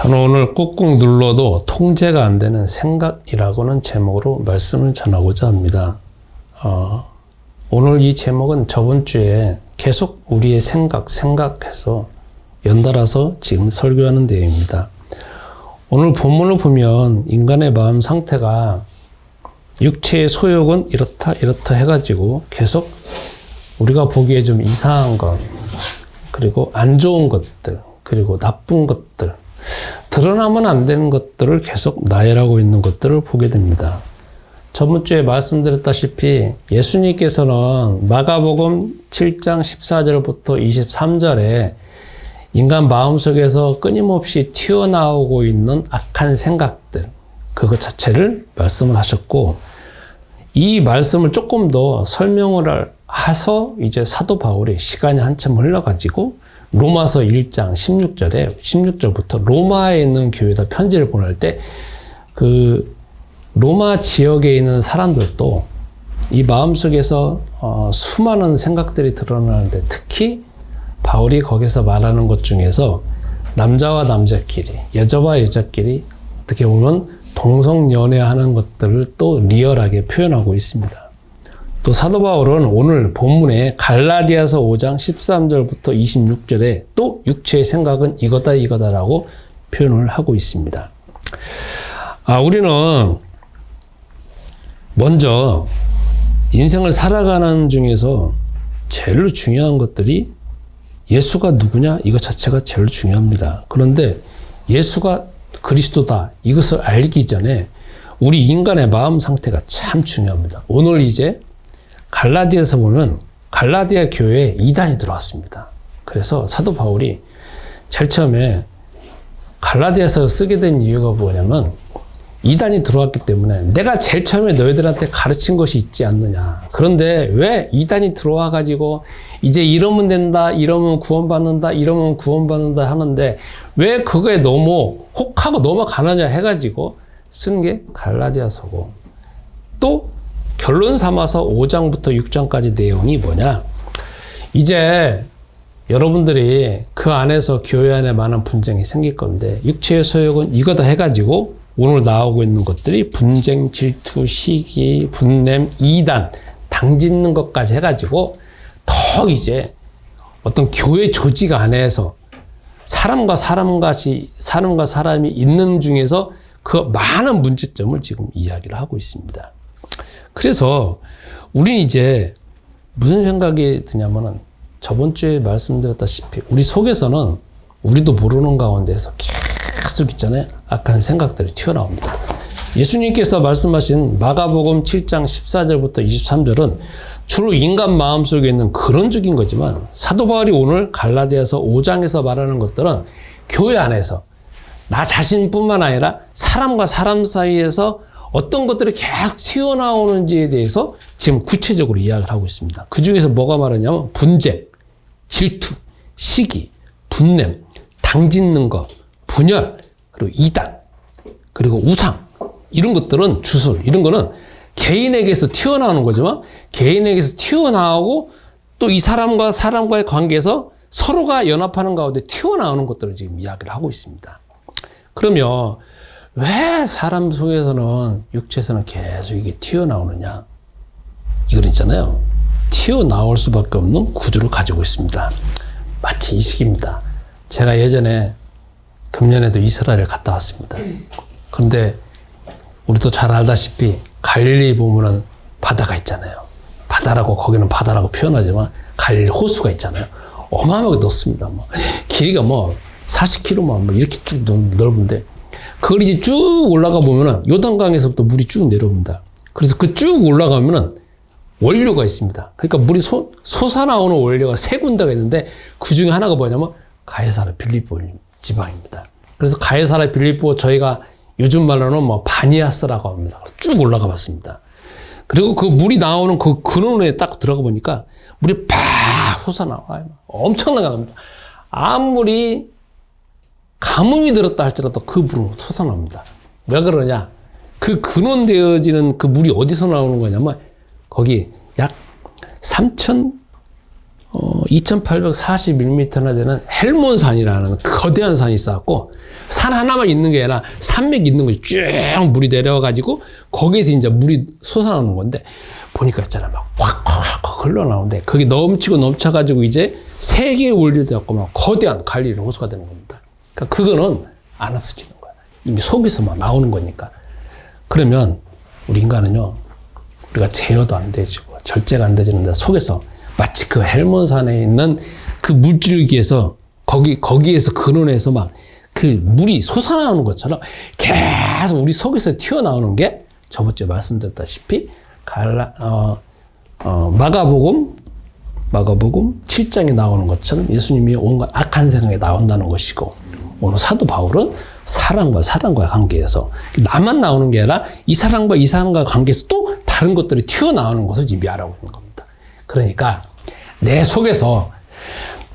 저는 오늘 꾹꾹 눌러도 통제가 안 되는 생각이라고는 제목으로 말씀을 전하고자 합니다. 오늘 이 제목은 저번 주에 계속 우리의 생각해서 연달아서 지금 설교하는 내용입니다. 오늘 본문을 보면 인간의 마음 상태가 육체의 소욕은 이렇다 해가지고 계속 우리가 보기에 좀 이상한 것, 그리고 안 좋은 것들, 그리고 나쁜 것들, 드러나면 안 되는 것들을 계속 나열하고 있는 것들을 보게 됩니다. 저번 주에 말씀드렸다시피 예수님께서는 마가복음 7장 14절부터 23절에 인간 마음속에서 끊임없이 튀어나오고 있는 악한 생각들, 그것 자체를 말씀을 하셨고, 이 말씀을 조금 더 설명을 해서 이제 사도 바울이 시간이 한참 흘러가지고 로마서 1장 16절부터 로마에 있는 교회에다 편지를 보낼 때 그 로마 지역에 있는 사람들도 이 마음속에서 수많은 생각들이 드러나는데, 특히 바울이 거기서 말하는 것 중에서 남자와 남자끼리, 여자와 여자끼리 어떻게 보면 동성연애하는 것들을 또 리얼하게 표현하고 있습니다. 또 사도 바울은 오늘 본문에 갈라디아서 5장 13절부터 26절에 또 육체의 생각은 이거다라고 표현을 하고 있습니다. 우리는 먼저 인생을 살아가는 중에서 제일 중요한 것들이 예수가 누구냐, 이것 자체가 제일 중요합니다. 그런데 예수가 그리스도다, 이것을 알기 전에 우리 인간의 마음 상태가 참 중요합니다. 오늘 이제 갈라디아에서 보면 갈라디아 교회에 이단이 들어왔습니다. 그래서 사도 바울이 제일 처음에 갈라디아에서 쓰게 된 이유가 뭐냐면, 이단이 들어왔기 때문에 내가 제일 처음에 너희들한테 가르친 것이 있지 않느냐. 그런데 왜 이단이 들어와 가지고 이제 이러면 된다, 이러면 구원받는다, 이러면 구원받는다 하는데 왜 그거에 너무 혹하고 넘어가느냐 해가지고 쓴 게 갈라디아서고, 또 결론 삼아서 5장부터 6장까지 내용이 뭐냐. 이제 여러분들이 그 안에서 교회 안에 많은 분쟁이 생길 건데, 육체의 소욕은 이거다 해가지고 오늘 나오고 있는 것들이 분쟁, 질투, 시기, 분냄, 이단, 당짓는 것까지 해가지고 더 이제 어떤 교회 조직 안에서 사람과 사람이 있는 중에서 그 많은 문제점을 지금 이야기를 하고 있습니다. 그래서 우리는 이제 무슨 생각이 드냐면은, 저번 주에 말씀드렸다시피 우리 속에서는 우리도 모르는 가운데서 계속 있잖아요. 악한 생각들이 튀어나옵니다. 예수님께서 말씀하신 마가복음 7장 14절부터 23절은 주로 인간 마음속에 있는 그런 적인 거지만, 사도 바울이 오늘 갈라디아서 5장에서 말하는 것들은 교회 안에서 나 자신뿐만 아니라 사람과 사람 사이에서 어떤 것들이 계속 튀어나오는지에 대해서 지금 구체적으로 이야기를 하고 있습니다. 그 중에서 뭐가 말하냐면 분쟁, 질투, 시기, 분냄, 당짓는 것, 분열, 그리고 이단, 그리고 우상, 이런 것들은 주술, 이런 거는 개인에게서 튀어나오는 거지만, 개인에게서 튀어나오고 또 이 사람과 사람과의 관계에서 서로가 연합하는 가운데 튀어나오는 것들을 지금 이야기를 하고 있습니다. 그러면 왜 사람 속에서는, 육체에서는 계속 이게 튀어나오느냐? 이건 있잖아요. 튀어나올 수밖에 없는 구조를 가지고 있습니다. 마치 이 시기입니다. 제가 예전에 금년에도 이스라엘을 갔다 왔습니다. 그런데 우리도 잘 알다시피 갈릴리 보면은 바다가 있잖아요. 바다라고, 거기는 바다라고 표현하지만 갈릴리 호수가 있잖아요. 어마어마하게 넓습니다. 길이가 40km 이렇게 쭉 넓은데, 그걸 이제 쭉 올라가 보면은 요단강에서부터 물이 쭉 내려옵니다. 그래서 그 쭉 올라가면은 원료가 있습니다. 그러니까 물이 솟아나오는 원료가 세 군데가 있는데, 그 중에 하나가 뭐냐면 가이사랴 빌립보 지방입니다. 그래서 가이사랴 빌립보, 저희가 요즘 말로는 바니아스라고 합니다. 쭉 올라가 봤습니다. 그리고 그 물이 나오는 그 근원에 딱 들어가 보니까 물이 팍 솟아나와요. 엄청나게 나옵니다. 아무리 가뭄이 들었다 할지라도 그 물은 솟아납니다. 왜 그러냐? 그 근원되어지는 그 물이 어디서 나오는 거냐면, 거기 약 3,000 2841m나 되는 헬몬산이라는 거대한 산이 있어갖고 산 하나만 있는 게 아니라 산맥이 있는 거지. 쭉 물이 내려와가지고 거기에서 이제 물이 솟아나오는 건데 보니까 있잖아. 막 콱콱콱 흘러나오는데 거기 넘치고 넘쳐가지고 이제 세계에 올려져갖고 막 거대한 갈릴리 호수가 되는 겁니다. 그러니까 그거는 안 없어지는 거야. 이미 속에서 막 나오는 거니까. 그러면 우리 인간은요. 우리가 제어도 안 되지고 절제가 안 되지는데 속에서 마치 그 헬몬산에 있는 그 물줄기에서 거기에서 근원에서 막 그 물이 솟아나오는 것처럼 계속 우리 속에서 튀어나오는 게 저번주에 말씀드렸다시피 마가복음 7장에 나오는 것처럼 예수님이 온갖 악한 생각이 나온다는 것이고 오늘 사도 바울은 사랑과 사랑과의 관계에서 나만 나오는 게 아니라 이 사랑과 관계에서 또 다른 것들이 튀어나오는 것을 이미 알아보고 있는 겁니다. 그러니까 내 속에서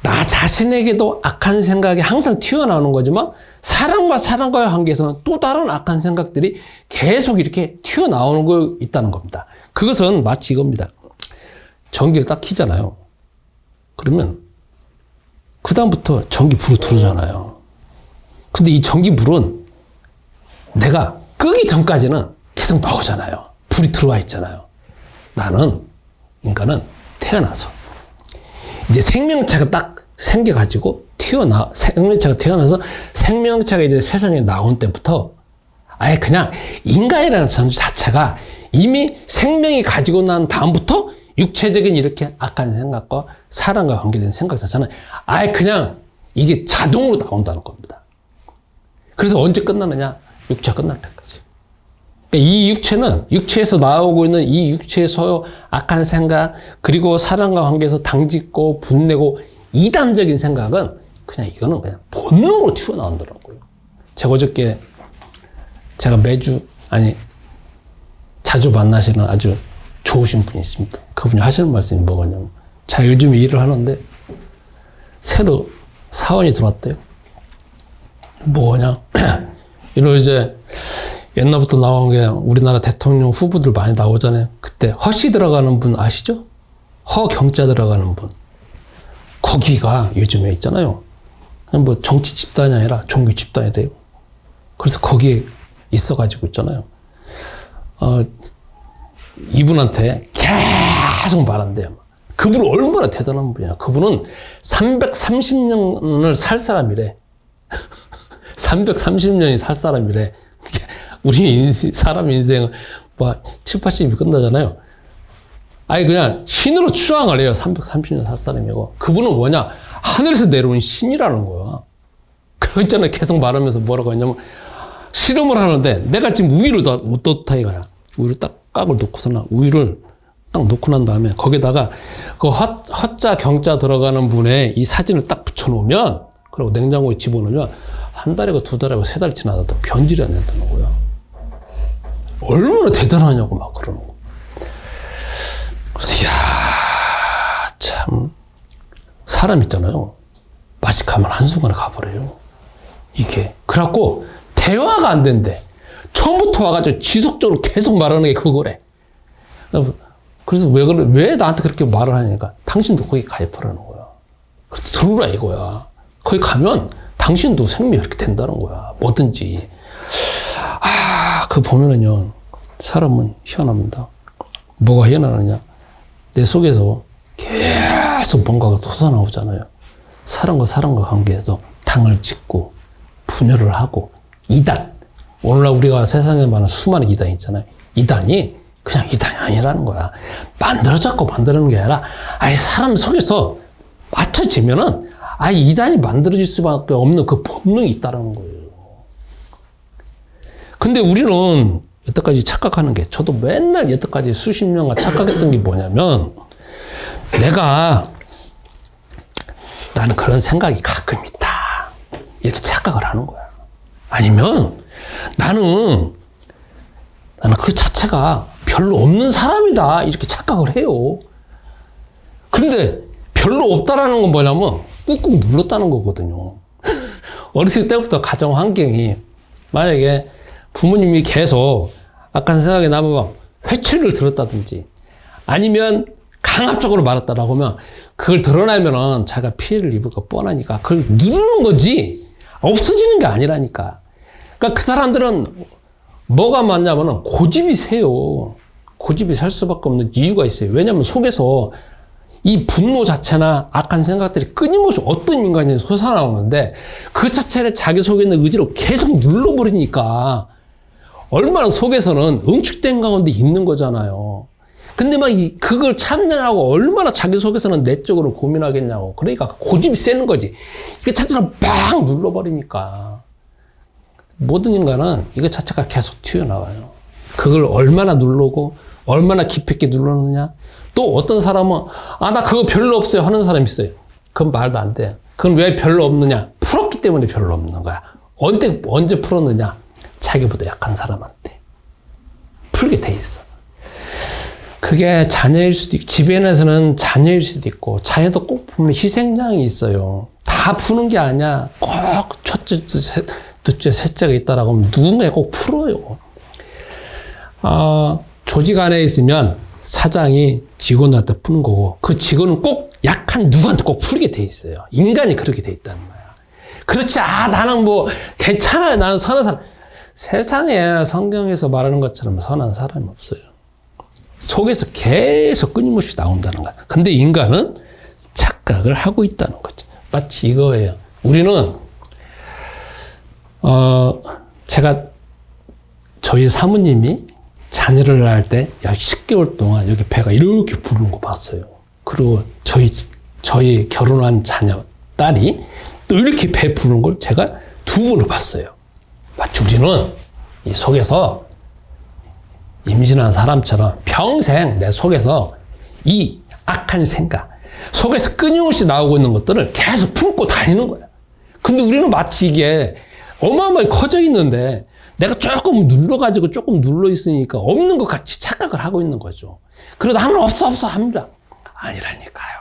나 자신에게도 악한 생각이 항상 튀어나오는 거지만 사랑과의 관계에서는 또 다른 악한 생각들이 계속 이렇게 튀어나오는 거 있다는 겁니다. 그것은 마치 이겁니다. 전기를 딱 켜잖아요. 그러면 그 다음부터 전기 불이 들어오잖아요. 근데 이 전기불은 내가 끄기 전까지는 계속 나오잖아요. 불이 들어와 있잖아요. 인간은 태어나서 이제 생명체가 딱 생겨가지고 생명체가 태어나서 생명체가 이제 세상에 나온 때부터 아예 그냥 인간이라는 존재 자체가 이미 생명이 가지고 난 다음부터 육체적인 이렇게 악한 생각과 사랑과 관계된 생각 자체는 아예 그냥 이게 자동으로 나온다는 겁니다. 그래서 언제 끝나느냐? 육체가 끝날 때까지. 이 육체는 육체에서 나오고 있는 이 육체의 소요 악한 생각 그리고 사랑과 관계에서 당짓고 분내고 이단적인 생각은 이거는 그냥 본능으로 튀어나온다고요. 제가 어저께 자주 만나시는 아주 좋으신 분이 있습니다. 그분이 하시는 말씀이 뭐냐면 제가 요즘 일을 하는데 새로 사원이 들어왔대요. 뭐냐? 이런 이제 옛날부터 나온 게 우리나라 대통령 후보들 많이 나오잖아요. 그때 허씨 들어가는 분 아시죠? 허경자 들어가는 분. 거기가 요즘에 있잖아요. 뭐 정치 집단이 아니라 종교 집단이 돼요. 그래서 거기에 있어가지고 있잖아요. 이분한테 계속 말한대요. 그분은 얼마나 대단한 분이냐. 그분은 330년을 살 사람이래. 330년이 살 사람이래. 우리 사람 인생은 뭐 7, 80이 끝나잖아요. 아니 그냥 신으로 추앙을 해요. 330년 살 사람이고. 그분은 뭐냐? 하늘에서 내려온 신이라는 거야. 그거 있잖아요. 계속 말하면서 뭐라고 했냐면 실험을 하는데 내가 지금 우유를 어떻다 이거야. 우유를 딱 깍을 놓고서나 우유를 딱 놓고 난 다음에 거기다가 그 허자 경자 들어가는 분의 이 사진을 딱 붙여놓으면 그리고 냉장고에 집어넣으면 한 달이고 두 달이고 세 달 지나도 변질이 안 된다는 거야. 얼마나 대단하냐고 막 그러는 거. 그래서 참 사람 있잖아요. 마식하면 한순간에 가버려요. 이게 그래갖고 대화가 안 된대. 처음부터 와가지고 지속적으로 계속 말하는 게 그거래. 그래서 왜 나한테 그렇게 말을 하냐니까 당신도 거기 가입하라는 거야. 그래서 들어오라 이거야. 거기 가면 당신도 생명이 이렇게 된다는 거야. 뭐든지. 그거 보면은요, 사람은 희한합니다. 뭐가 희한하느냐? 내 속에서 계속 뭔가가 솟아나오잖아요. 사람과 관계에서 당을 짓고, 분열을 하고, 이단. 오늘날 우리가 세상에 많은 수많은 이단이 있잖아요. 이단이 그냥 이단이 아니라는 거야. 만들어졌고 만드는 게 아니라, 아예 사람 속에서 맞춰지면은, 아예 이단이 만들어질 수밖에 없는 그 본능이 있다는 거예요. 근데 우리는 여태까지 착각하는 게, 저도 맨날 여태까지 수십 년간 착각했던 게 뭐냐면, 나는 그런 생각이 가끔 있다. 이렇게 착각을 하는 거야. 아니면, 나는 그 자체가 별로 없는 사람이다. 이렇게 착각을 해요. 근데 별로 없다라는 건 뭐냐면 꾹꾹 눌렀다는 거거든요. 어렸을 때부터 가정 환경이 만약에 부모님이 계속 악한 생각이 나면 회초리를 들었다든지 아니면 강압적으로 말했다라고 하면 그걸 드러내면은 자기가 피해를 입을 거 뻔하니까 그걸 누르는 거지 없어지는 게 아니라니까. 그러니까 그 사람들은 뭐가 맞냐면은 고집이 세요. 고집이 살 수밖에 없는 이유가 있어요. 왜냐하면 속에서 이 분노 자체나 악한 생각들이 끊임없이 어떤 인간이 솟아나오는데 그 자체를 자기 속에 있는 의지로 계속 눌러버리니까 얼마나 속에서는 응축된 가운데 있는 거잖아요. 근데 막 그걸 참느라고 얼마나 자기 속에서는 내적으로 고민하겠냐고. 그러니까 고집이 세는 거지. 이게 자체를 막 눌러버리니까. 모든 인간은 이거 자체가 계속 튀어나와요. 그걸 얼마나 누르고 얼마나 깊이 있게 누르느냐. 또 어떤 사람은 나 그거 별로 없어요 하는 사람이 있어요. 그건 말도 안 돼. 그건 왜 별로 없느냐. 풀었기 때문에 별로 없는 거야. 언제 풀었느냐. 자기보다 약한 사람한테 풀게 돼 있어. 그게 자녀일 수도 있고, 집안에서는 자녀일 수도 있고, 자녀도 꼭 보면 희생양이 있어요. 다 푸는 게 아니야. 꼭 첫째, 둘째, 셋째가 있다라고 하면 누군가 꼭 풀어요. 조직 안에 있으면 사장이 직원한테 푸는 거고, 그 직원은 꼭 약한 누구한테 꼭 풀게 돼 있어요. 인간이 그렇게 돼 있다는 거야. 그렇지, 나는 뭐, 괜찮아요. 나는 선한 사람. 세상에 성경에서 말하는 것처럼 선한 사람이 없어요. 속에서 계속 끊임없이 나온다는 거야. 근데 인간은 착각을 하고 있다는 거지. 마치 이거예요. 우리는, 제가 저희 사모님이 자녀를 낳을 때 약 10개월 동안 여기 배가 이렇게 부르는 거 봤어요. 그리고 저희 결혼한 자녀, 딸이 또 이렇게 배 부르는 걸 제가 2번을 봤어요. 마치 우리는 이 속에서 임신한 사람처럼 평생 내 속에서 이 악한 생각, 속에서 끊임없이 나오고 있는 것들을 계속 품고 다니는 거야. 근데 우리는 마치 이게 어마어마하게 커져 있는데 내가 조금 눌러 있으니까 없는 것 같이 착각을 하고 있는 거죠. 그래도 나는 없어 합니다. 아니라니까요.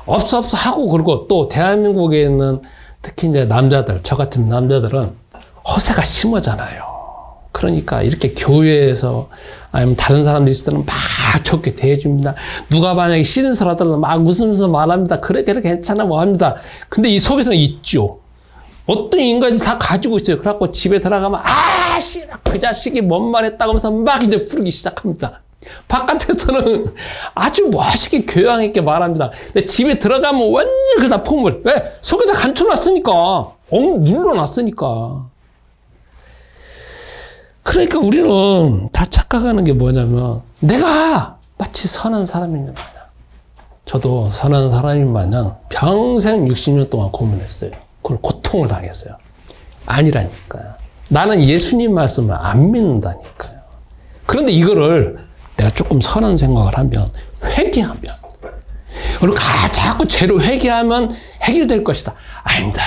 없어 하고, 그리고 또 대한민국에 있는 특히 이제 남자들, 저 같은 남자들은 허세가 심하잖아요. 그러니까 이렇게 교회에서 아니면 다른 사람들 있을 때는 막 좋게 대해줍니다. 누가 만약에 싫은 소리 하더라도 막 웃으면서 말합니다. 그래 괜찮아 뭐 합니다. 근데 이 속에서는 있죠. 어떤 인간이 다 가지고 있어요. 그래갖고 집에 들어가면 그 자식이 뭔 말 했다고 하면서 막 이제 부르기 시작합니다. 바깥에서는 아주 멋있게 교양 있게 말합니다. 근데 집에 들어가면 완전히 그걸 다 폼을. 왜? 속에다 감춰놨으니까. 눌러놨으니까. 그러니까 우리는 다 착각하는 게 뭐냐면 내가 마치 선한 사람인 마냥, 저도 선한 사람인 마냥 평생 60년 동안 고민했어요. 그걸 고통을 당했어요. 아니라니까요. 나는 예수님 말씀을 안 믿는다니까요. 그런데 이거를 내가 조금 선한 생각을 하면, 회개하면, 그리고 자꾸 죄로 회개하면 해결될 것이다. 아닙니다.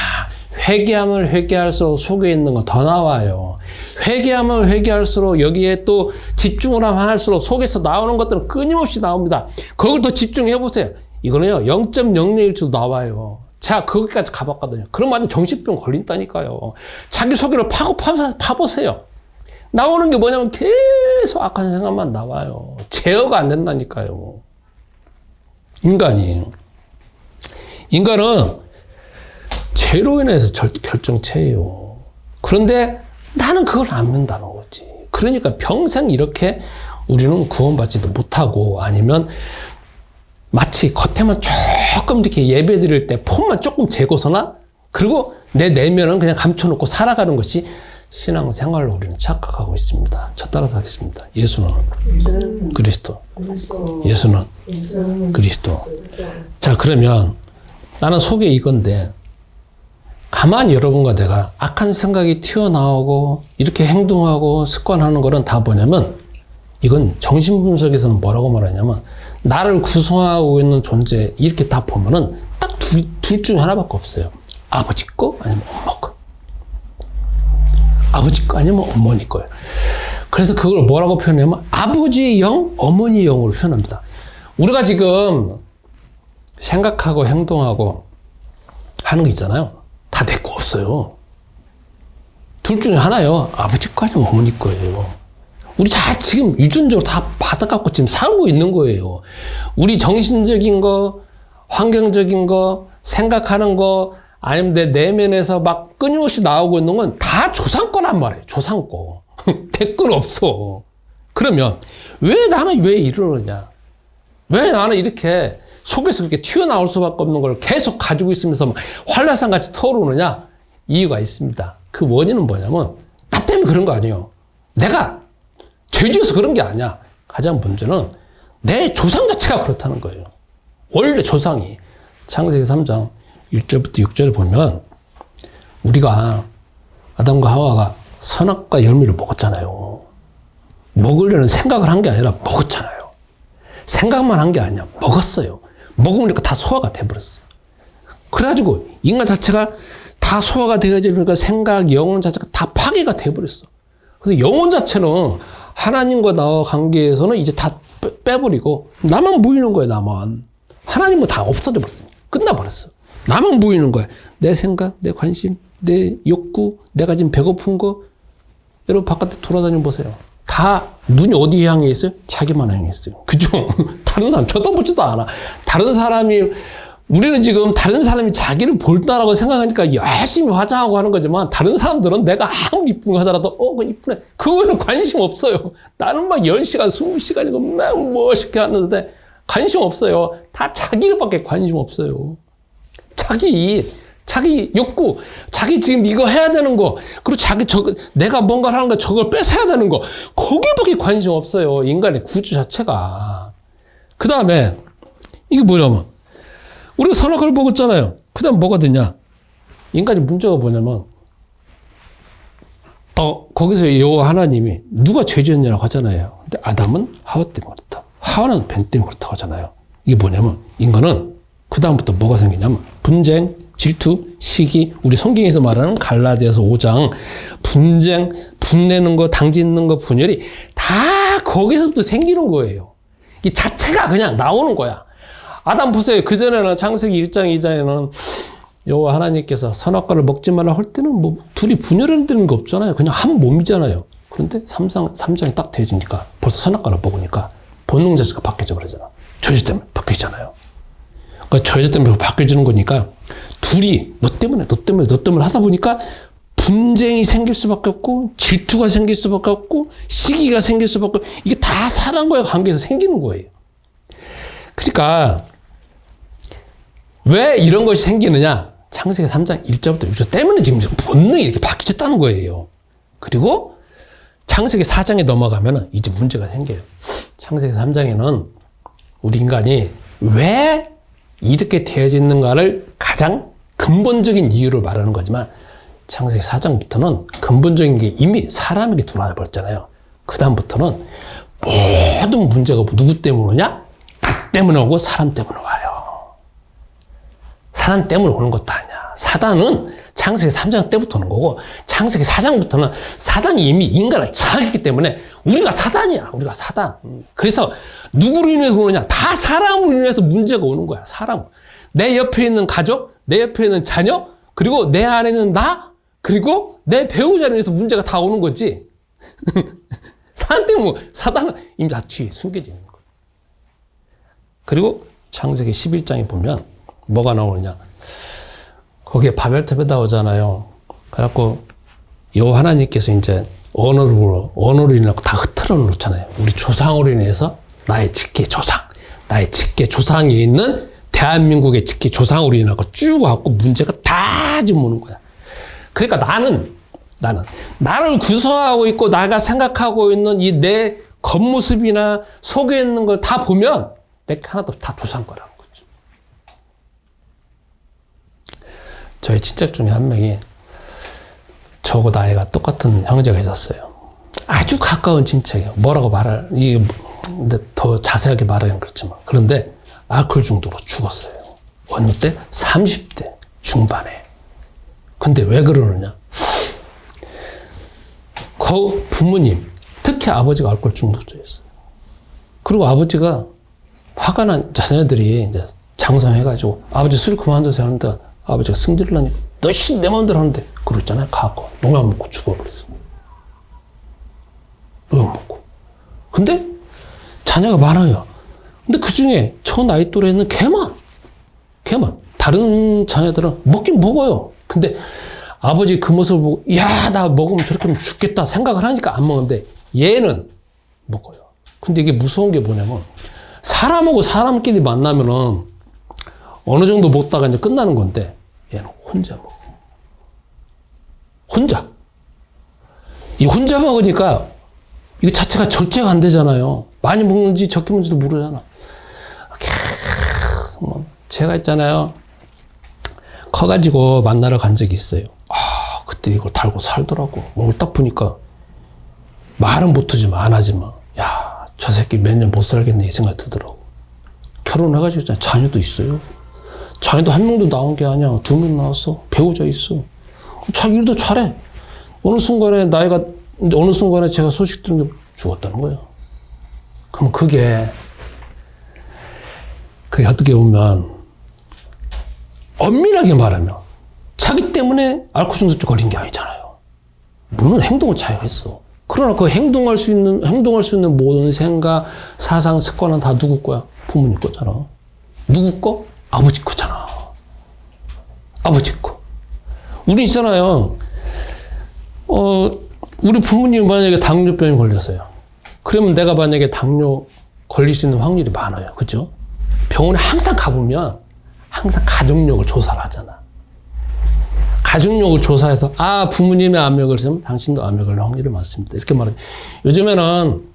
회개하면 회개할수록 속에 있는 거 더 나와요. 회개하면 회개할수록 여기에 또 집중을 하면 할수록 속에서 나오는 것들은 끊임없이 나옵니다. 그걸 더 집중해 보세요. 이거는요, 0.001초 나와요. 제가 거기까지 가봤거든요. 그럼 완전 정신병 걸린다니까요. 자기 속에를 파보세요. 나오는 게 뭐냐면 계속 악한 생각만 나와요. 제어가 안 된다니까요. 인간은 죄로 인해서 결정체예요. 그런데 나는 그걸 안 믿는다는 거지. 그러니까 평생 이렇게 우리는 구원받지도 못하고, 아니면 마치 겉에만 조금 이렇게 예배 드릴 때 폼만 조금 재고서나, 그리고 내 내면은 그냥 감춰놓고 살아가는 것이 신앙생활로 우리는 착각하고 있습니다. 저 따라서 하겠습니다. 예수는 그리스도. 예수는 그리스도. 자, 그러면 나는 속에 이건데, 가만히 여러분과 내가 악한 생각이 튀어나오고 이렇게 행동하고 습관하는 거는 다 뭐냐면, 이건 정신분석에서는 뭐라고 말하냐면, 나를 구성하고 있는 존재, 이렇게 다 보면은 딱 둘 중 하나밖에 없어요. 아버지 거 아니면 엄마 거. 아버지 거 아니면 어머니 거예요. 그래서 그걸 뭐라고 표현하냐면 아버지의 영, 어머니의 영으로 표현합니다. 우리가 지금 생각하고 행동하고 하는 거 있잖아요. 다 내 거 없어요. 둘 중에 하나요. 아버지 거 아니면 어머니 거예요. 우리 다 지금 유전적으로 다 받아갖고 지금 살고 있는 거예요. 우리 정신적인 거, 환경적인 거, 생각하는 거, 아니면 내 내면에서 막 끊임없이 나오고 있는 건 다 조상 거란 말이에요. 조상 거. 내 건 없어. 그러면 왜 나는 왜 이러느냐? 왜 나는 이렇게 속에서 그렇게 튀어나올 수밖에 없는 걸 계속 가지고 있으면서 막 활라산 같이 터오르느냐? 이유가 있습니다. 그 원인은 뭐냐면 나 때문에 그런 거 아니에요. 내가 죄지어서 그런 게 아니야. 가장 먼저는 내 조상 자체가 그렇다는 거예요. 원래 조상이. 창세기 3장 1절부터 6절을 보면 우리가 아담과 하와가 선악과 열매를 먹었잖아요. 먹으려는 생각을 한 게 아니라 먹었잖아요. 생각만 한 게 아니야. 먹었어요. 먹으니까 다 소화가 돼버렸어요. 그래가지고 인간 자체가 다 소화가 돼가지고 생각, 영혼 자체가 다 파괴가 돼버렸어. 그래서 영혼 자체는 하나님과 나와 관계에서는 이제 다 빼버리고 나만 보이는 거예요. 나만. 하나님은 다 없어져 버렸어요. 끝나버렸어. 나만 보이는 거야. 내 생각, 내 관심, 내 욕구, 내가 지금 배고픈 거. 여러분 바깥에 돌아다녀 보세요. 다 눈이 어디 향해 있어요? 자기만 향해 있어요. 그죠? 다른 사람 쳐다보지도 않아. 다른 사람이 우리는 지금 다른 사람이 자기를 볼다라고 생각하니까 열심히 화장하고 하는 거지만 다른 사람들은 내가 아무리 이쁜 거 하더라도 그거 이쁘네. 그거는 관심 없어요. 나는 막 10시간, 20시간이고 막 멋있게 하는데 관심 없어요. 다 자기를밖에 관심 없어요. 자기 욕구, 자기 지금 이거 해야 되는 거, 그리고 내가 뭔가를 하는 거, 저걸 뺏어야 되는 거, 거기밖에 관심 없어요. 인간의 구조 자체가. 그 다음에, 이게 뭐냐면, 우리가 선악을 먹었잖아요. 그 다음 뭐가 되냐? 인간의 문제가 뭐냐면, 거기서 여호와 하나님이 누가 죄 지었냐고 하잖아요. 근데 아담은 하와 때문에 그렇다. 하와는 뱀 때문에 그렇다고 하잖아요. 이게 뭐냐면, 인간은 그 다음부터 뭐가 생기냐면, 분쟁, 질투, 시기, 우리 성경에서 말하는 갈라디아서 5장, 분쟁, 분내는 거, 당짓는 거, 분열이 다 거기서부터 생기는 거예요. 이 자체가 그냥 나오는 거야. 아담 보세요. 그전에는 창세기 1장, 2장에는 여호와 하나님께서 선악과를 먹지 말라 할 때는 뭐 둘이 분열되는 게 없잖아요. 그냥 한 몸이잖아요. 그런데 3장이 딱 되어지니까 벌써 선악과를 먹으니까 본능 자체가 바뀌어져 버리잖아. 저주 때문에 바뀌잖아요. 그러니까 저주 때문에 바뀌어지는 거니까 둘이 너 때문에 하다 보니까 분쟁이 생길 수밖에 없고 질투가 생길 수밖에 없고 시기가 생길 수밖에 없고 이게 다 사람과의 관계에서 생기는 거예요. 그러니까 왜 이런 것이 생기느냐? 창세기 3장 1절부터 6절 때문에 지금 본능이 이렇게 바뀌었다는 거예요. 그리고 창세기 4장에 넘어가면 이제 문제가 생겨요. 창세기 3장에는 우리 인간이 왜 이렇게 되어졌는가를 가장 근본적인 이유를 말하는 거지만 창세기 4장부터는 근본적인 게 이미 사람에게 들어와 버렸잖아요. 그 다음부터는 모든 문제가 누구 때문에 오냐? 나 때문에 오고 사람 때문에 와요. 사단 때문에 오는 것도 아니야. 사단은 창세기 3장 때부터 오는 거고 창세기 4장부터는 사단이 이미 인간을 장악했기 때문에 우리가 사단이야. 우리가 사단. 그래서 누구로 인해서 오느냐? 다 사람으로 인해서 문제가 오는 거야. 사람. 내 옆에 있는 가족, 내 옆에 있는 자녀, 그리고 내 안에 있는 나, 그리고 내 배우자로 인해서 문제가 다 오는 거지. 사단 때문에 사단은 이미 다 뒤에 숨겨져 있는 거야. 그리고 창세기 11장에 보면 뭐가 나오느냐? 거기에 바벨탑에 나오잖아요. 그래갖고 여호와 하나님께서 이제 언어로 인해서 다 흐트러 놓잖아요. 우리 조상으로 인해서 나의 직계 조상에 있는 대한민국의 직계 조상으로 인해서 쭉 와갖고 문제가 다 지금 오는 거야. 그러니까 나를 구성하고 있고 내가 생각하고 있는 이 내 겉모습이나 속에 있는 걸 다 보면 내 하나도 다 조상 거라는 거죠. 저희 친척 중에 한 명이 저하고 나이가 똑같은 형제가 있었어요. 아주 가까운 친척이에요. 근데 더 자세하게 말하면 그렇지만. 그런데 알코올 중독으로 죽었어요. 어느 때? 30대 중반에. 근데 왜 그러느냐? 그 부모님, 특히 아버지가 알코올 중독자였어요. 그리고 아버지가 화가 난 자녀들이 이제 장성해가지고 아버지 술 그만 드세요 하는데 아버지가 승질을 나니까 너 내 마음대로 하는데 그랬잖아요. 가고 농약 먹고 죽어버렸어. 농약 먹고. 자녀가 많아요. 근데 그 중에 저 나이 또래는 개만. 다른 자녀들은 먹긴 먹어요. 근데 아버지 그 모습을 보고, 야, 나 먹으면 저렇게 하면 죽겠다 생각을 하니까 안 먹는데 얘는 먹어요. 근데 이게 무서운 게 뭐냐면 사람하고 사람끼리 만나면은 어느 정도 먹다가 이제 끝나는 건데 얘는 혼자 먹어. 이 혼자 먹으니까 이거 자체가 절제가 안 되잖아요. 많이 먹는지 적게 먹는지도 모르잖아. 제가 있잖아요. 커가지고 만나러 간 적이 있어요. 그때 이걸 달고 살더라고. 오늘 딱 보니까 말은 못하지만 안 하지만 야, 저 새끼 몇 년 못 살겠네 이 생각이 들더라고. 결혼해가지고 자녀도 있어요. 자녀도 한 명도 나온 게 아니야. 2명 나왔어. 배우자 있어. 자기 일도 잘해. 어느 순간에 제가 소식 들은 게 죽었다는 거예요. 그럼 그게 어떻게 보면 엄밀하게 말하면 자기 때문에 알코올 중독증 걸린 게 아니잖아요. 물론 행동은 자기가 했어. 그러나 그 행동할 수 있는 모든 생각, 사상, 습관은 다 누구 거야? 부모님 거잖아. 누구 거? 아버지 거잖아. 아버지 거. 우리 있잖아요. 우리 부모님 만약에 당뇨병에 걸렸어요. 그러면 내가 만약에 당뇨 걸릴 수 있는 확률이 많아요. 그죠? 병원에 항상 가보면 항상 가족력을 조사를 하잖아. 가족력을 조사해서 부모님의 암벽을 쓰면 당신도 암벽을 걸릴 확률이 많습니다. 이렇게 말하죠. 요즘에는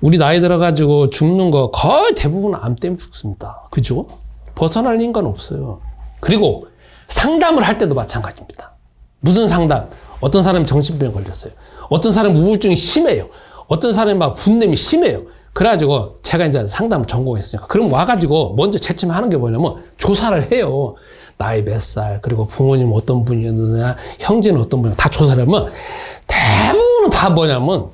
우리 나이 들어가지고 죽는 거 거의 대부분 암 때문에 죽습니다. 그죠? 벗어날 인간 없어요. 그리고 상담을 할 때도 마찬가지입니다. 무슨 상담? 어떤 사람이 정신병에 걸렸어요. 어떤 사람은 우울증이 심해요. 어떤 사람이 막 분냄이 심해요. 그래가지고 제가 이제 상담을 전공했으니까 그럼 와가지고 먼저 제일 하는 게 뭐냐면 조사를 해요. 나이 몇 살, 그리고 부모님 어떤 분이었느냐, 형제는 어떤 분이냐 다 조사를 하면 대부분은 다 뭐냐면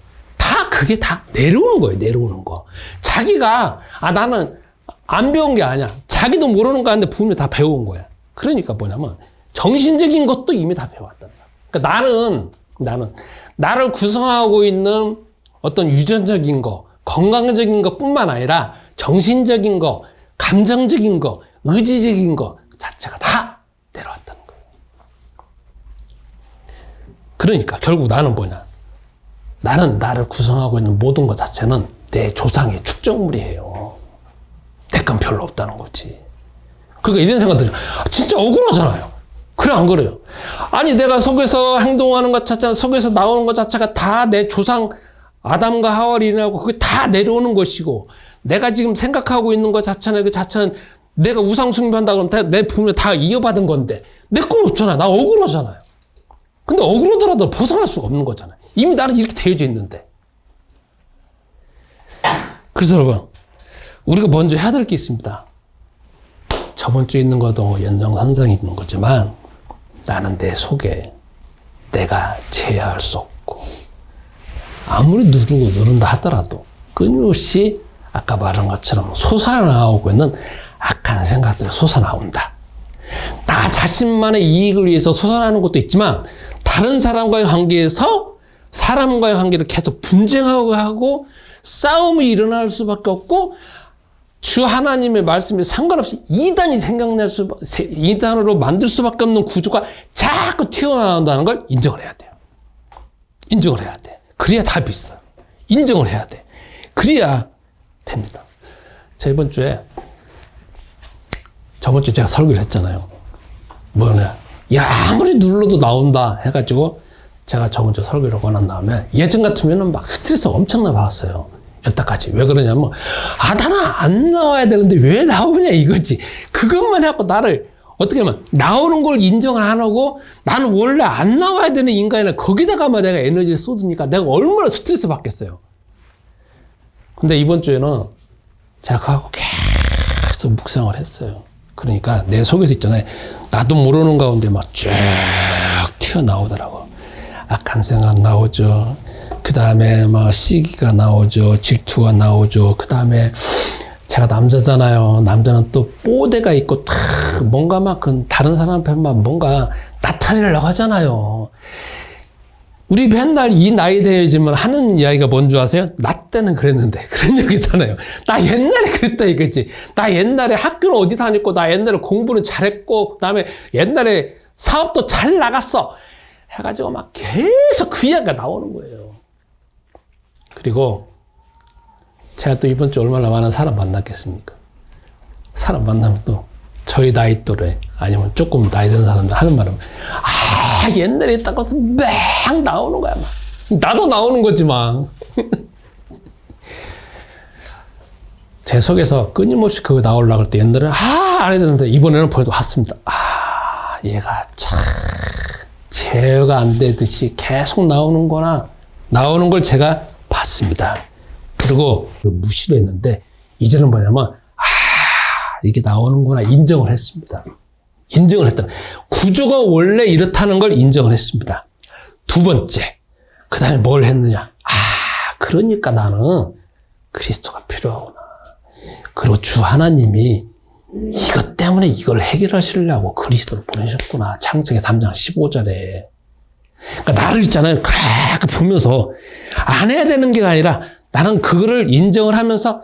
그게 다 내려오는 거예요. 내려오는 거. 자기가 나는 안 배운 게 아니야. 자기도 모르는 거 아닌데 부모님이 다 배운 거야. 그러니까 뭐냐면 정신적인 것도 이미 다 배웠다. 그러니까 나를 구성하고 있는 어떤 유전적인 거, 건강적인 것뿐만 아니라 정신적인 거, 감정적인 거, 의지적인 거 자체가 다 내려왔다는 거예요. 그러니까 결국 나는 뭐냐? 나는 나를 구성하고 있는 모든 것 자체는 내 조상의 축적물이에요. 내 건 별로 없다는 거지. 그러니까 이런 생각 들죠. 진짜 억울하잖아요. 그래 안 그래요? 아니 내가 속에서 행동하는 것 자체는 속에서 나오는 것 자체가 다 내 조상 아담과 하와를 인하고 그게 다 내려오는 것이고 내가 지금 생각하고 있는 것 자체는 그 자체는 내가 우상 숭배한다 그러면 내 부모님 다 이어받은 건데 내 건 없잖아요. 나 억울하잖아요. 근데 억울하더라도 벗어날 수가 없는 거잖아요. 이미 나는 이렇게 되어져 있는데. 그래서 여러분 우리가 먼저 해야 될 게 있습니다. 저번 주에 있는 것도 연장선상에 있는 거지만 나는 내 속에 내가 제어할 수 없고 아무리 누른다 하더라도 끊임없이 아까 말한 것처럼 솟아나오고 있는 악한 생각들이 솟아나온다. 나 자신만의 이익을 위해서 솟아나는 것도 있지만 다른 사람과의 관계에서 사람과의 관계를 계속 분쟁하고 하고 싸움이 일어날 수밖에 없고 주 하나님의 말씀에 상관없이 이단으로 만들 수밖에 없는 구조가 자꾸 튀어나온다는 걸 인정을 해야 돼요. 인정을 해야 돼. 그래야 답이 있어. 인정을 해야 돼. 그래야 됩니다. 저번 주에 제가 설교를 했잖아요. 뭐냐. 야, 아무리 눌러도 나온다 해가지고 제가 저번 주 설교를 권한 다음에 예전 같으면 막 스트레스 엄청나게 받았어요. 여태까지. 왜 그러냐면 나는 안 나와야 되는데 왜 나오냐 이거지. 그것만 해갖고 나를 어떻게 하면 나오는 걸 인정을 안 하고 나는 원래 안 나와야 되는 인간이라 거기다가만 내가 에너지를 쏟으니까 내가 얼마나 스트레스 받겠어요. 근데 이번 주에는 제가 그거하고 계속 묵상을 했어요. 그러니까 내 속에서 있잖아요. 나도 모르는 가운데 막 쭉 튀어나오더라고. 악한 생각 나오죠. 그 다음에 막 시기가 나오죠. 질투가 나오죠. 그 다음에 제가 남자잖아요. 남자는 또 뽀대가 있고 뭔가 막 다른 사람 앞에 막 뭔가 나타내려고 하잖아요. 우리 맨날 이 나이 되어지면 하는 이야기가 뭔 줄 아세요? 나 때는 그랬는데. 그런 얘기 있잖아요. 나 옛날에 그랬다 이거지. 나 옛날에 학교는 어디 다녔고, 나 옛날에 공부는 잘했고, 그 다음에 옛날에 사업도 잘 나갔어. 해가지고 막 계속 그 이야기가 나오는 거예요. 그리고 제가 또 이번 주 얼마나 많은 사람 만났겠습니까? 사람 만나면 또 저희 나이 또래 아니면 조금 나이 든 사람들 하는 말은 옛날에 있던 것은 막 나오는 거야. 막. 나도 나오는 거지만 제 속에서 끊임없이 그거 나오려고 할 때 옛날에는 안 해야 되는데 이번에는 보여도 왔습니다. 얘가 참 제어가 안 되듯이 계속 나오는 걸 제가 봤습니다. 그리고 무시를 했는데 이제는 뭐냐면 이게 나오는구나 인정을 했습니다. 인정을 했다. 구조가 원래 이렇다는 걸 인정을 했습니다. 두 번째, 그 다음에 뭘 했느냐. 그러니까 나는 그리스도가 필요하구나. 그리고 주 하나님이 이것 때문에 이걸 해결하시려고 그리스도를 보내셨구나. 창세기 3장 15절에. 그러니까 나를 있잖아요. 그렇게 보면서 안 해야 되는 게 아니라 나는 그거를 인정을 하면서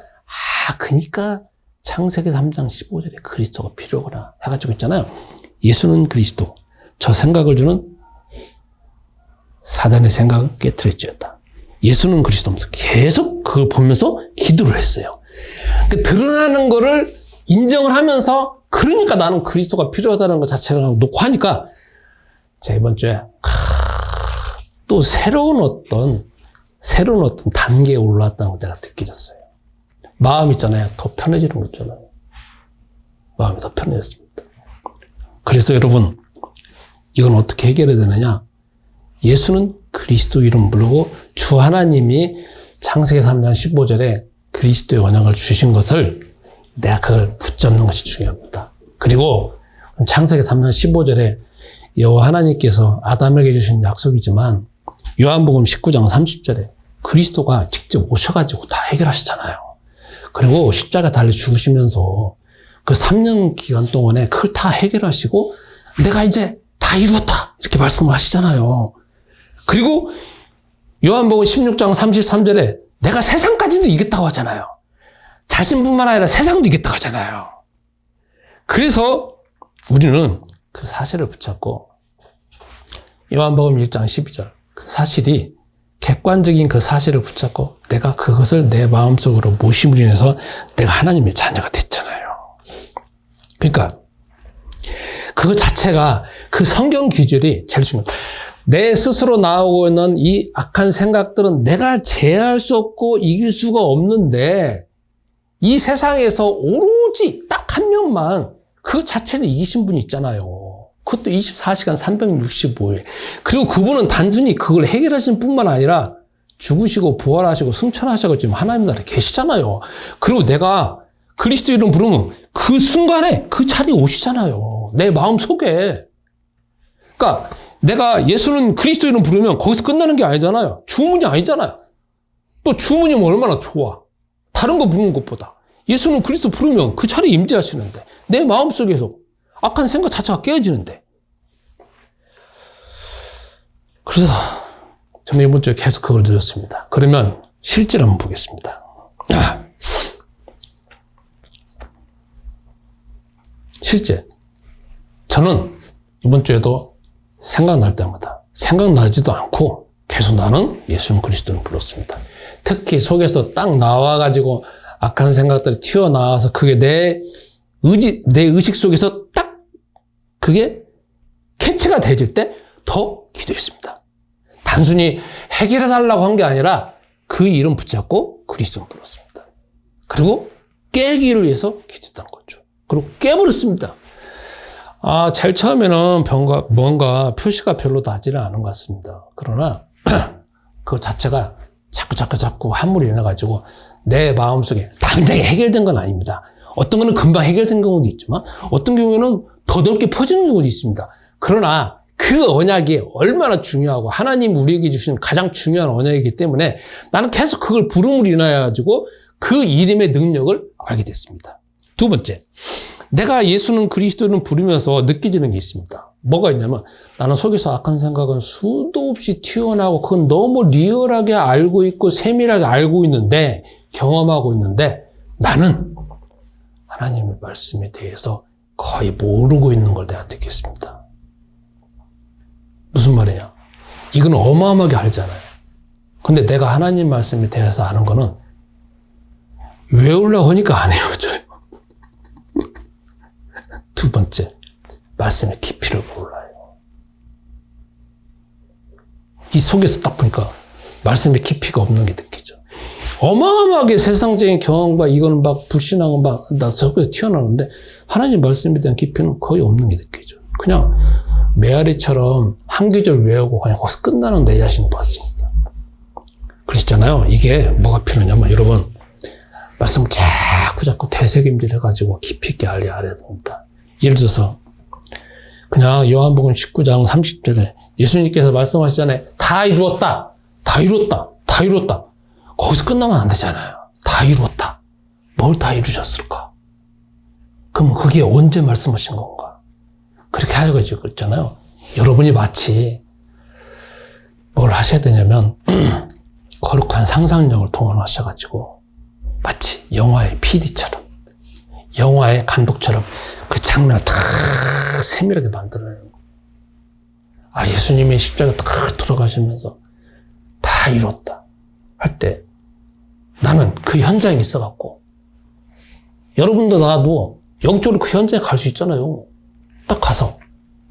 그러니까 창세기 3장 15절에 그리스도가 필요하구나 해가지고 있잖아요. 예수는 그리스도. 저 생각을 주는 사단의 생각을 깨트렸지었다. 예수는 그리스도면서 계속 그걸 보면서 기도를 했어요. 그러니까 드러나는 거를 인정을 하면서 그러니까 나는 그리스도가 필요하다는 것 자체를 놓고 하니까 제가 이번 주에 또 새로운 어떤 단계에 올라왔다는 걸 내가 느껴졌어요. 마음 있잖아요. 더 편해지는 거 있잖아요. 마음이 더 편해졌습니다. 그래서 여러분, 이건 어떻게 해결해야 되느냐? 예수는 그리스도 이름 부르고 주 하나님이 창세기 3장 15절에 그리스도의 언약을 주신 것을 내가 그걸 붙잡는 것이 중요합니다. 그리고 창세기 3장 15절에 여호와 하나님께서 아담에게 주신 약속이지만 요한복음 19장 30절에 그리스도가 직접 오셔가지고 다 해결하시잖아요. 그리고 십자가 달려 죽으시면서 그 3년 기간 동안에 그걸 다 해결하시고 내가 이제 다 이루었다 이렇게 말씀을 하시잖아요. 그리고 요한복음 16장 33절에 내가 세상까지도 이겼다고 하잖아요. 자신뿐만 아니라 세상도 이겼다고 하잖아요. 그래서 우리는 그 사실을 붙잡고 요한복음 1장 12절 그 사실이 객관적인 그 사실을 붙잡고 내가 그것을 내 마음속으로 모심으로 인해서 내가 하나님의 자녀가 됐잖아요. 그러니까 그거 자체가 그 성경 규절이 제일 중요해요. 내 스스로 나오고 있는 이 악한 생각들은 내가 제어할 수 없고 이길 수가 없는데 이 세상에서 오로지 딱 한 명만 그 자체는 이기신 분이 있잖아요. 그것도 24시간 365일. 그리고 그분은 단순히 그걸 해결하신 뿐만 아니라 죽으시고 부활하시고 승천하시고 지금 하나님 나라에 계시잖아요. 그리고 내가 그리스도 이름 부르면 그 순간에 그 자리에 오시잖아요. 내 마음 속에. 그러니까 내가 예수는 그리스도 이름 부르면 거기서 끝나는 게 아니잖아요. 주문이 아니잖아요. 또 주문이면 얼마나 좋아. 다른 거 부르는 것보다. 예수는 그리스도 부르면 그 자리에 임재하시는데 내 마음속에서 악한 생각 자체가 깨어지는데. 그래서 저는 이번 주에 계속 그걸 들었습니다. 그러면 실제로 한번 보겠습니다. 실제 저는 이번 주에도 생각날 때마다 생각나지도 않고 계속 나는 예수는 그리스도를 불렀습니다. 특히 속에서 딱 나와가지고 악한 생각들이 튀어나와서 그게 내 의식 속에서 딱 그게 캐치가 되질 때 더 기도했습니다. 단순히 해결해달라고 한 게 아니라 그 이름 붙잡고 그리스도를 불렀습니다. 그리고 깨기를 위해서 기도했다는 거죠. 그리고 깨버렸습니다. 제일 처음에는 뭔가 표시가 별로 나지는 않은 것 같습니다. 그러나 그 자체가 자꾸 함물이 일어나가지고 내 마음속에 당장에 해결된 건 아닙니다. 어떤 거는 금방 해결된 경우도 있지만 어떤 경우에는 더 넓게 퍼지는 경우도 있습니다. 그러나 그 언약이 얼마나 중요하고 하나님 우리에게 주신 가장 중요한 언약이기 때문에 나는 계속 그걸 부름으로 인하여 가지고 그 이름의 능력을 알게 됐습니다. 두 번째, 내가 예수는 그리스도는 부르면서 느껴지는 게 있습니다. 뭐가 있냐면 나는 속에서 악한 생각은 수도 없이 튀어나오고 그건 너무 리얼하게 알고 있고 세밀하게 알고 있는데 경험하고 있는데 나는 하나님의 말씀에 대해서 거의 모르고 있는 걸 내가 듣겠습니다. 무슨 말이냐? 이건 어마어마하게 알잖아요. 근데 내가 하나님 말씀에 대해서 아는 거는 외우려고 하니까 안 외워져요. 두 번째, 말씀의 깊이를 몰라요. 이 속에서 딱 보니까 말씀의 깊이가 없는 게 느껴져. 어마어마하게 세상적인 경험과 이거는 막 불신앙은 막 나 속에서 튀어나오는데 하나님 말씀에 대한 깊이는 거의 없는 게 느껴져. 그냥 메아리처럼 한 구절 외우고 그냥 거기서 끝나는 내 자신을 봤습니다. 그러시잖아요. 이게 뭐가 필요하냐면 여러분 말씀을 자꾸 되새김질 해가지고 깊이 있게 알아야 됩니다. 예를 들어서 그냥 요한복음 19장 30절에 예수님께서 말씀하시잖아요. 다 이루었다. 다 이루었다. 다 이루었다. 거기서 끝나면 안 되잖아요. 다 이루었다. 뭘 다 이루셨을까? 그럼 그게 언제 말씀하신 건가? 그렇게 하셔가지고 있잖아요. 여러분이 마치 뭘 하셔야 되냐면 거룩한 상상력을 동원하셔가지고 마치 영화의 PD처럼 영화의 감독처럼 그 장면을 다 세밀하게 만들어내는 거예요. 아, 예수님이 십자가 딱 들어가시면서 다 이뤘다 할 때 나는 그 현장에 있어갖고 여러분도 나도 영적으로 그 현장에 갈 수 있잖아요. 딱 가서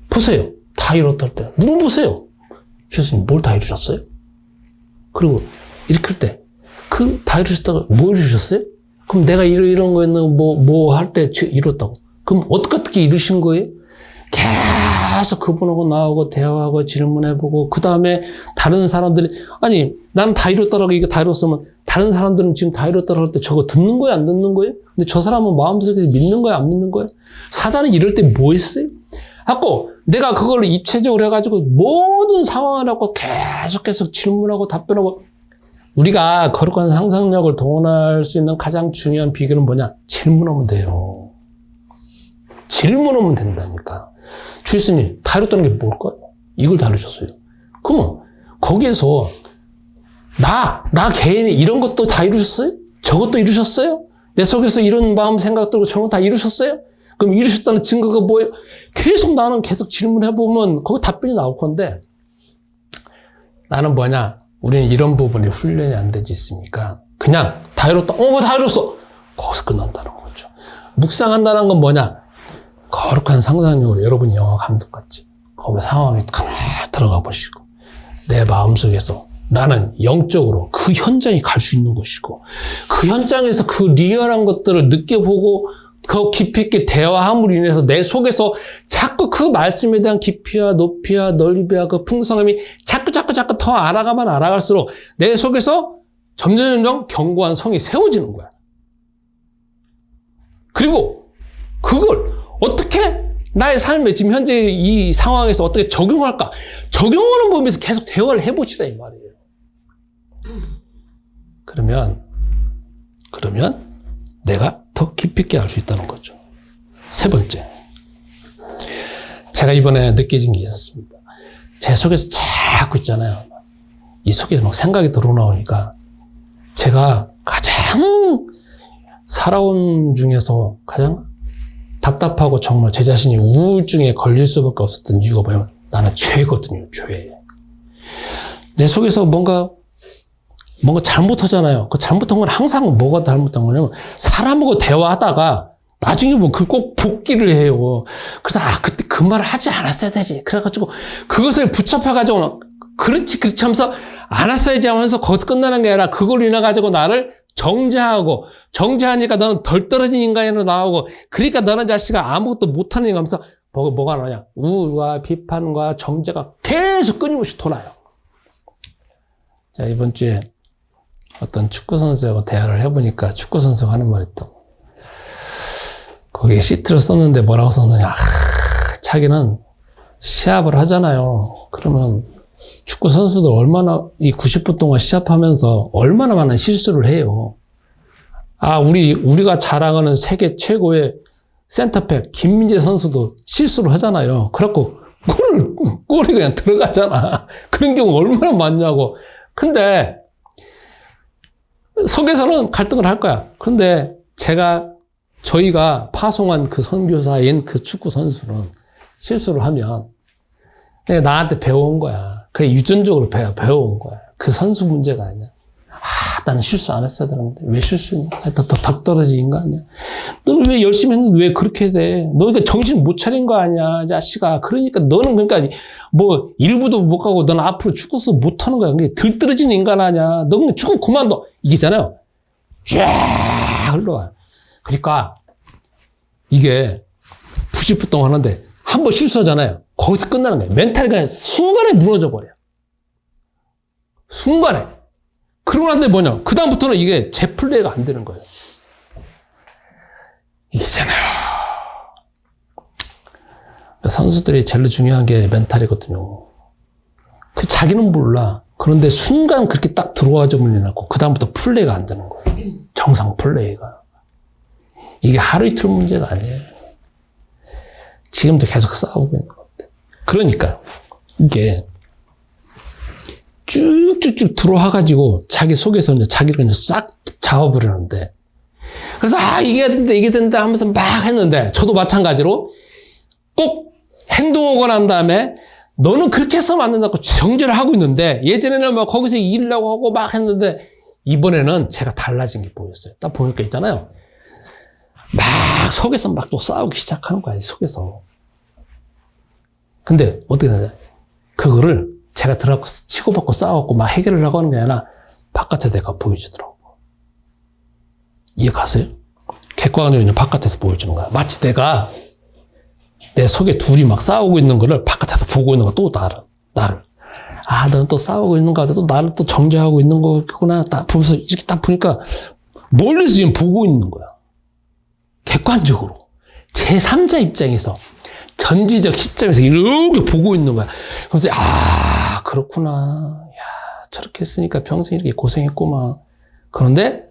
보세요. 다 이뤘다 할 때 물어보세요. 예수님 뭘 다 이루셨어요? 그리고 이렇게 할 때 그 다 이루셨다가 뭐 이루셨어요? 그럼 내가 이런 거에는 뭐 할 때 이뤘다고. 그럼 어떻게 이루신 거예요? 계속 그분하고 나하고 대화하고 질문해보고 그 다음에 다른 사람들이 아니 나는 다 이뤘다라고 이거 다 이뤘으면 다른 사람들은 지금 다 이뤘다라고 할 때 저거 듣는 거예요? 안 듣는 거예요? 근데 저 사람은 마음속에서 믿는 거예요? 안 믿는 거예요? 사단이 이럴 때 뭐 했어요? 하고 내가 그걸 입체적으로 해가지고 모든 상황을 하고 계속 질문하고 답변하고 우리가 거룩한 상상력을 동원할 수 있는 가장 중요한 비결은 뭐냐? 질문하면 돼요. 질문하면 된다니까. 주 예수님, 다 이뤘다는 게 뭘까요? 이걸 다루셨어요. 그러면 거기에서 나 개인이 이런 것도 다 이루셨어요? 저것도 이루셨어요? 내 속에서 이런 마음 생각 들고 저런 거 다 이루셨어요? 그럼 이루셨다는 증거가 뭐예요? 나는 계속 질문해보면 거기 답변이 나올 건데 나는 뭐냐? 우리는 이런 부분에 훈련이 안 되지 있으니까 그냥 다 이뤘다. 다 이뤘어. 거기서 끝난다는 거죠. 묵상한다는 건 뭐냐? 거룩한 상상력으로 여러분이 영화 감독같이 거기 상황에 가만히 들어가 보시고 내 마음속에서 나는 영적으로 그 현장에 갈 수 있는 것이고 그 현장에서 그 리얼한 것들을 느껴보고 그 깊이 있게 대화함으로 인해서 내 속에서 자꾸 그 말씀에 대한 깊이와 높이와 넓이와 그 풍성함이 자꾸 더 알아갈수록 내 속에서 점점 견고한 성이 세워지는 거야. 그리고 그걸 어떻게 나의 삶에 지금 현재 이 상황에서 어떻게 적용할까? 적용하는 법에서 계속 대화를 해보시라 이 말이에요. 그러면 내가 더 깊이 있게 알 수 있다는 거죠. 세 번째. 제가 이번에 느껴진 게 있었습니다. 제 속에서 자꾸 있잖아요. 이 속에 막 생각이 들어나오니까 제가 가장 살아온 중에서 가장 답답하고 정말 제 자신이 우울증에 걸릴 수밖에 없었던 이유가 뭐냐면 나는 죄거든요. 죄. 내 속에서 뭔가 잘못하잖아요. 그 잘못한 건 항상 뭐가 잘못한 거냐면 사람하고 대화하다가 나중에 그걸 꼭 복기를 해요. 그래서 그때 그 말을 하지 않았어야 되지. 그래가지고 그것을 붙잡아가지고 그렇지 하면서 알았어야지 하면서 거기서 끝나는 게 아니라 그걸 인해가지고 나를 정죄하니까 너는 덜 떨어진 인간으로 나오고 그러니까 너는 자식아 아무것도 못하는 인간 하면서 뭐가 나냐. 우울과 비판과 정죄가 계속 끊임없이 돌아요. 자, 이번 주에 어떤 축구선수하고 대화를 해보니까 축구선수가 하는 말이 있다고. 거기에 시트를 썼는데 뭐라고 썼느냐. 자기는 시합을 하잖아요. 그러면 축구선수들 얼마나 이 90분 동안 시합하면서 얼마나 많은 실수를 해요. 우리가 자랑하는 세계 최고의 센터백 김민재 선수도 실수를 하잖아요. 그래갖고 꼴이 그냥 들어가잖아. 그런 경우 얼마나 많냐고. 근데 속에서는 갈등을 할 거야. 근데 저희가 파송한 그 선교사인 그 축구 선수는 실수를 하면 그냥 나한테 배워온 거야. 그게 유전적으로 배워온 거야. 그 선수 문제가 아니야. 나는 실수 안 했어야 되는데 왜 실수했냐? 더 떨어진 인간 아니야? 너는 왜 열심히 했는데 왜 그렇게 돼? 너 그러니까 정신 못 차린 거 아니야, 자식아. 그러니까 너는 그러니까 뭐 일부도 못 가고 너는 앞으로 축구 수업 못 하는 거야. 그게 들떨어진 인간 아니야. 너 그냥 축구 그만둬. 이게잖아요. 쫙 흘러와. 그러니까 이게 90분 동안 하는데 한 번 실수하잖아요. 거기서 끝나는 거예요. 멘탈이 그냥 순간에 무너져 버려. 순간에. 그러고 난 다음에 뭐냐? 그다음부터는 이게 재플레이가 안 되는 거예요. 이게잖아요. 선수들이 제일 중요한 게 멘탈이거든요. 자기는 몰라. 그런데 순간 그렇게 딱 들어와져 버리고 그다음부터 플레이가 안 되는 거예요. 정상 플레이가. 이게 하루 이틀 문제가 아니에요. 지금도 계속 싸우고 있는 것 같아요. 그러니까 이게 쭉쭉쭉 들어와가지고 자기 속에서 이제 자기를 그냥 싹 잡아버리는데 그래서 이게 해야 된다 하면서 막 했는데 저도 마찬가지로 꼭 행동하고 난 다음에 너는 그렇게 해서는 안 된다고 정죄를 하고 있는데 예전에는 막 거기서 이기려고 하고 막 했는데 이번에는 제가 달라진 게 보였어요. 딱 보니까 있잖아요. 막 속에서 막 또 싸우기 시작하는 거야, 속에서. 근데 어떻게 되냐? 그거를 제가 들어가고 치고받고 싸웠고 막 해결을 하고 하는 게 아니라 바깥에 내가 보여주더라고. 이해 가세요? 객관적으로 바깥에서 보여주는 거야. 마치 내가 내 속에 둘이 막 싸우고 있는 거를 바깥에서 보고 있는 거 또 나를. 너는 또 싸우고 있는 거 같아. 또 나를 또 정죄하고 있는 거구나. 딱 보면서 이렇게 딱 보니까 멀리서 지금 보고 있는 거야. 객관적으로. 제3자 입장에서 전지적 시점에서 이렇게 보고 있는 거야. 그래서 그렇구나. 저렇게 했으니까 평생 이렇게 고생했구만. 그런데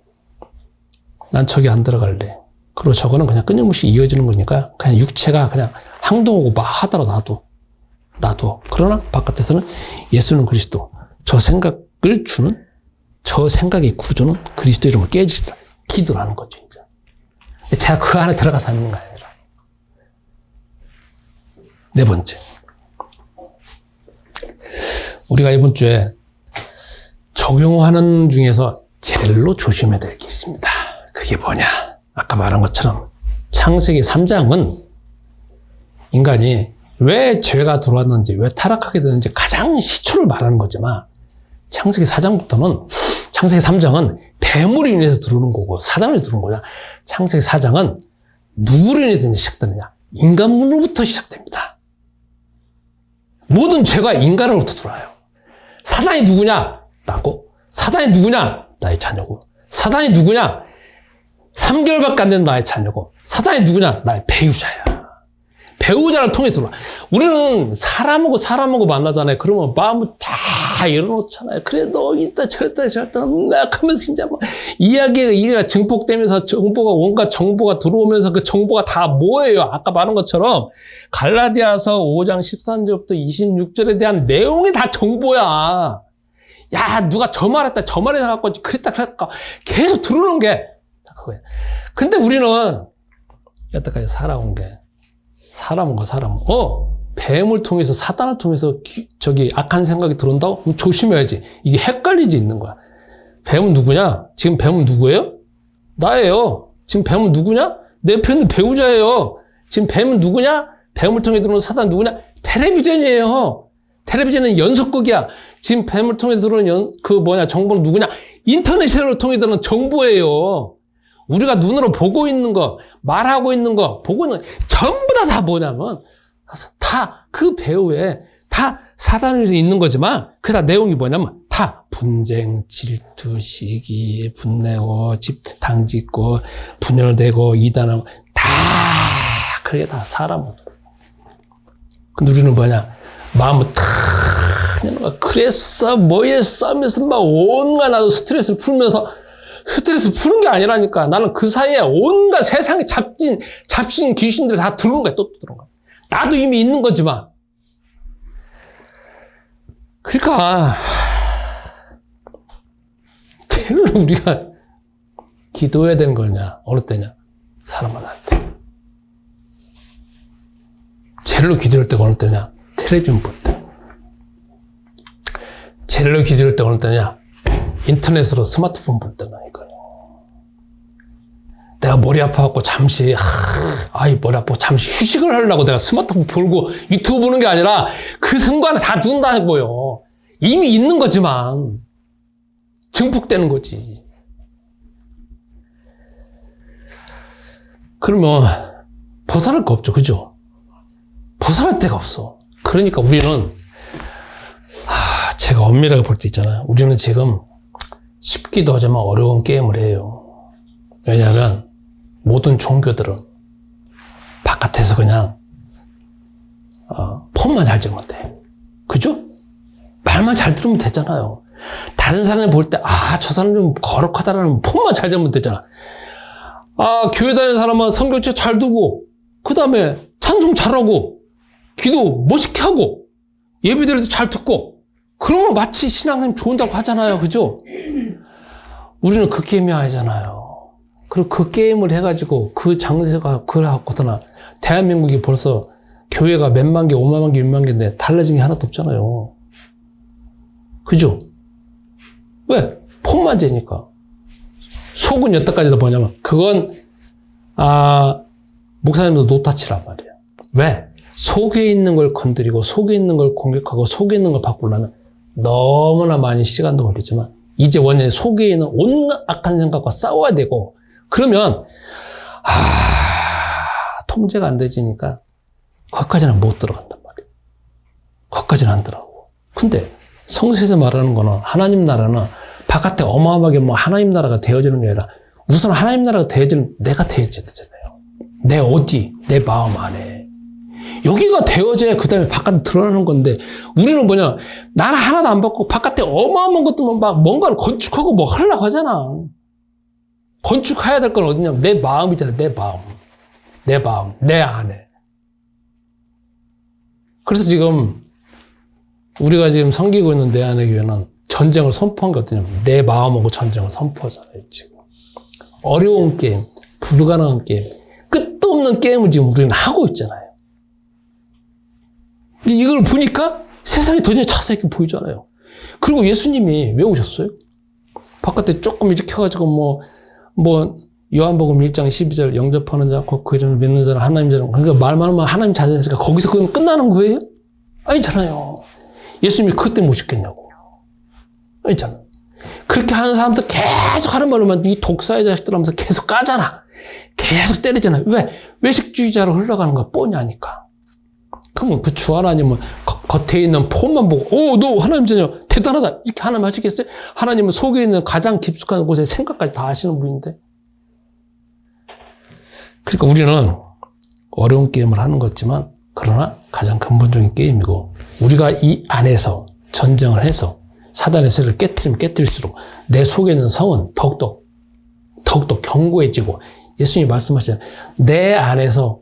난 저기 안 들어갈래. 그리고 저거는 그냥 끊임없이 이어지는 거니까 그냥 육체가 그냥 항동하고 막 하더라 놔둬. 그러나 바깥에서는 예수는 그리스도. 저 생각을 주는 저 생각의 구조는 그리스도 이름을 깨지더라. 기도를 하는 거죠, 이제. 제가 그 안에 들어가서 하는 거 아니라. 네 번째. 우리가 이번 주에 적용하는 중에서 제일로 조심해야 될 게 있습니다. 그게 뭐냐? 아까 말한 것처럼 창세기 3장은 인간이 왜 죄가 들어왔는지, 왜 타락하게 되는지 가장 시초를 말하는 거지만 창세기 4장부터는 창세기 3장은 뱀으로 인해서 들어오는 거고 사단으로 들어오는 거냐. 창세기 4장은 누구로 인해서 시작되느냐. 인간으로부터 시작됩니다. 모든 죄가 인간으로부터 들어와요. 사단이 누구냐? 나고. 사단이 누구냐? 나의 자녀고. 사단이 누구냐? 3개월밖에 안 된 나의 자녀고. 사단이 누구냐? 나의 배우자야. 배우자를 통해서 들어와. 우리는 사람하고 만나잖아요. 그러면 마음을 다 열어놓잖아요. 그래, 너 이따 저랬다 막 하면서 진짜 막 이야기가 증폭되면서 온갖 정보가 들어오면서 그 정보가 다 뭐예요? 아까 말한 것처럼 갈라디아서 5장 13절부터 26절에 대한 내용이 다 정보야. 누가 저 말했다, 저 말해서 갖고 그랬다 계속 들어오는 게 다 그거야. 근데 우리는 여태까지 살아온 게 사람은 뱀을 통해서 사단을 통해서 악한 생각이 들어온다고? 그럼 조심해야지. 이게 헷갈리지 있는 거야. 뱀은 누구냐? 지금 뱀은 누구예요? 나예요. 지금 뱀은 누구냐? 내 편은 배우자예요. 지금 뱀은 누구냐? 뱀을 통해 들어오는 사단 누구냐? 텔레비전이에요. 텔레비전은 연속극이야. 지금 뱀을 통해 들어오는 정보는 누구냐? 인터넷을 통해 들어오는 정보예요. 우리가 눈으로 보고 있는 거, 말하고 있는 거, 보고 있는 거, 전부 다 뭐냐면, 다 그 배후에 다 사단이 있는 거지만, 그 다 내용이 뭐냐면, 다 분쟁, 질투, 시기, 분내고, 당짓고, 분열되고, 이단하고, 그게 다 사람으로. 근데 우리는 뭐냐, 마음을 그래서 뭐에 싸우면서 막 온갖 나도 스트레스를 풀면서, 스트레스 푸는 게 아니라니까. 나는 그 사이에 온갖 세상에 잡신 귀신들 다 들어오는 거야. 또 들어오는 거야. 나도 이미 있는 거지만. 그러니까 제일 우리가 기도해야 되는 거냐? 어느 때냐? 사람한테. 제일로 기도할 때가 어느 때냐? 텔레비전 볼 때. 제일로 기도할 때가 어느 때냐? 인터넷으로 스마트폰 볼 때라니까요. 내가 머리 아파갖고 잠시, 머리 아프고 잠시 휴식을 하려고 내가 스마트폰 보고 유튜브 보는 게 아니라 그 순간에 다 눈다는 거예요. 이미 있는 거지만 증폭되는 거지. 그러면 벗어날 거 없죠. 그죠? 벗어날 데가 없어. 그러니까 우리는 제가 엄밀하게 볼 때 있잖아요. 우리는 지금 쉽기도 하지만 어려운 게임을 해요. 왜냐하면 모든 종교들은 바깥에서 그냥 폰만 잘 찍으면 돼. 그죠? 말만 잘 들으면 되잖아요. 다른 사람이 볼 때 저 사람 좀 거룩하다라는 폰만 잘 들으면 되잖아. 교회 다니는 사람은 성경책 잘 두고 그 다음에 찬송 잘하고 기도 멋있게 하고 예배드려도 잘 듣고 그러면 마치 신앙생활 좋은다고 하잖아요. 그죠? 우리는 그 게임이 아니잖아요. 그리고 그 게임을 해가지고 그 장세가 그래갖고서나 대한민국이 벌써 교회가 몇만 개, 5만 개, 6만 개인데 달라진 게 하나도 없잖아요. 그죠? 왜? 폰만 재니까. 속은 여태까지도 뭐냐면 그건 목사님도 노타치란 말이에요. 왜? 속에 있는 걸 건드리고 속에 있는 걸 공격하고 속에 있는 걸 바꾸려면 너무나 많이 시간도 걸리지만 이제 원래 속에 있는 온갖 악한 생각과 싸워야 되고 그러면 통제가 안 되지니까 거기까지는 못 들어간단 말이에요. 거기까지는 안 들어가고. 근데 성서에서 말하는 거는 하나님 나라는 바깥에 어마어마하게 하나님 나라가 되어지는 게 아니라 우선 하나님 나라가 되어지는 내가 되어져야 되잖아요. 내 어디, 내 마음 안에. 여기가 되어져야 그 다음에 바깥에 드러나는 건데 우리는 뭐냐, 나는 하나도 안 받고 바깥에 어마어마한 것들만 막 뭔가를 건축하고 뭐 하려고 하잖아. 건축해야 될 건 어디냐면 내 마음이잖아. 내 마음, 내 안에. 그래서 지금 우리가 지금 섬기고 있는 내 안의 교회는 전쟁을 선포한 게 어떠냐면 내 마음하고 전쟁을 선포하잖아요. 지금 어려운 게임, 불가능한 게임, 끝도 없는 게임을 지금 우리는 하고 있잖아요. 이걸 보니까 세상이 더 이상 차세게 보이잖아요. 그리고 예수님이 왜 오셨어요? 바깥에 조금 이렇게 해가지고 요한복음 1장 12절 영접하는 자, 곧 그 이름을 믿는 자는 하나님 자는, 그러니까 말만 하면 하나님 자녀니까 거기서 그건 끝나는 거예요? 아니잖아요. 예수님이 그때 못 오셨겠냐고. 아니잖아요. 그렇게 하는 사람들 계속 하는 말로만 이 독사의 자식들 하면서 계속 까잖아. 계속 때리잖아요. 왜? 외식주의자로 흘러가는 거 뻔히 아니까. 그러면 그 주 하나님은 겉에 있는 폰만 보고 너 하나님 자녀 대단하다 이렇게 하나님 하시겠어요? 하나님은 속에 있는 가장 깊숙한 곳의 생각까지 다 아시는 분인데. 그러니까 우리는 어려운 게임을 하는 거지만 그러나 가장 근본적인 게임이고 우리가 이 안에서 전쟁을 해서 사단의 세를 깨트리면 깨트릴수록 내 속에 있는 성은 더욱더 견고해지고 예수님이 말씀하시잖아요. 내 안에서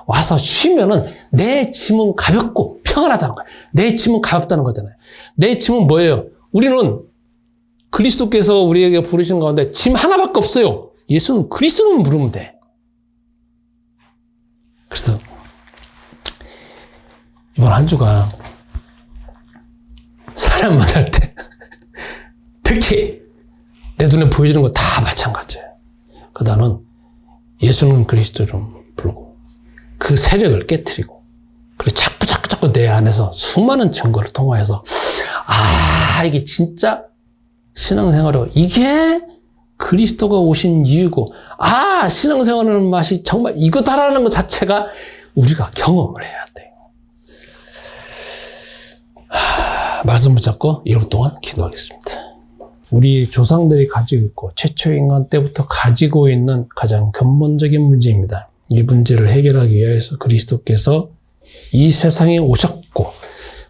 와서 쉬면은 내 짐은 가볍고 평안하다는 거예요. 내 짐은 가볍다는 거잖아요. 내 짐은 뭐예요? 우리는 그리스도께서 우리에게 부르신 가운데 짐 하나밖에 없어요. 예수는 그리스도는 부르면 돼. 그래서 이번 한 주가 사람 만날 때 특히 내 눈에 보여지는 거 다 마찬가지예요. 나는 예수는 그리스도를 부르고 그 세력을 깨트리고 그리고 자꾸 내 안에서 수많은 증거를 통하여서 이게 진짜 신앙생활이고 이게 그리스도가 오신 이유고 신앙생활하는 맛이 정말 이거다라는 것 자체가 우리가 경험을 해야 돼요. 말씀 붙잡고 1분 동안 기도하겠습니다. 우리 조상들이 가지고 있고 최초 인간 때부터 가지고 있는 가장 근본적인 문제입니다. 이 문제를 해결하기 위해서 그리스도께서 이 세상에 오셨고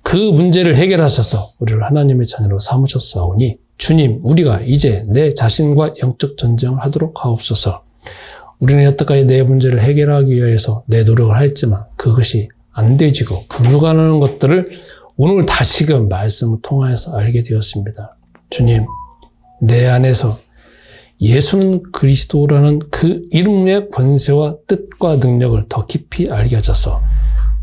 그 문제를 해결하셔서 우리를 하나님의 자녀로 삼으셨사오니 주님, 우리가 이제 내 자신과 영적 전쟁을 하도록 하옵소서. 우리는 여태까지 내 문제를 해결하기 위해서 내 노력을 하였지만 그것이 안 되지고 불가능한 것들을 오늘 다시금 말씀을 통하여서 알게 되었습니다. 주님, 내 안에서 예수는 그리스도라는 그 이름의 권세와 뜻과 능력을 더 깊이 알게 하셔서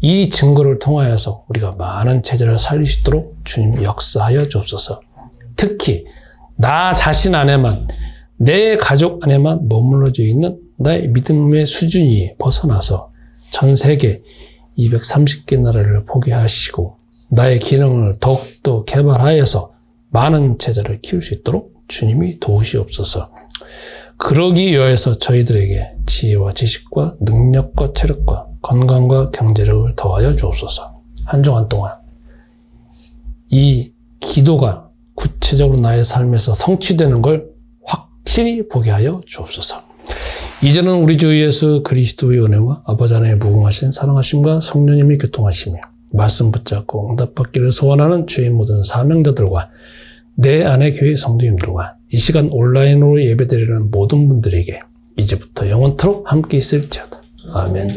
이 증거를 통하여서 우리가 많은 제자를 살릴 수 있도록 주님 역사하여 주옵소서. 특히 나 자신 안에만, 내 가족 안에만 머물러져 있는 나의 믿음의 수준이 벗어나서 전 세계 230개 나라를 보게 하시고 나의 기능을 더욱더 개발하여서 많은 제자를 키울 수 있도록 주님이 도우시옵소서. 그러기 위하여서 저희들에게 지혜와 지식과 능력과 체력과 건강과 경제력을 더하여 주옵소서. 한 주간 동안 이 기도가 구체적으로 나의 삶에서 성취되는 걸 확실히 보게 하여 주옵소서. 이제는 우리 주 예수 그리스도의 은혜와 아버지 하나님의 무궁하신 사랑하심과 성령님의 교통하심이 말씀 붙잡고 응답받기를 소원하는 주의 모든 사명자들과 내 안의 교회 성도님들과 이 시간 온라인으로 예배드리는 모든 분들에게 이제부터 영원토록 함께 있을지어다. 아멘.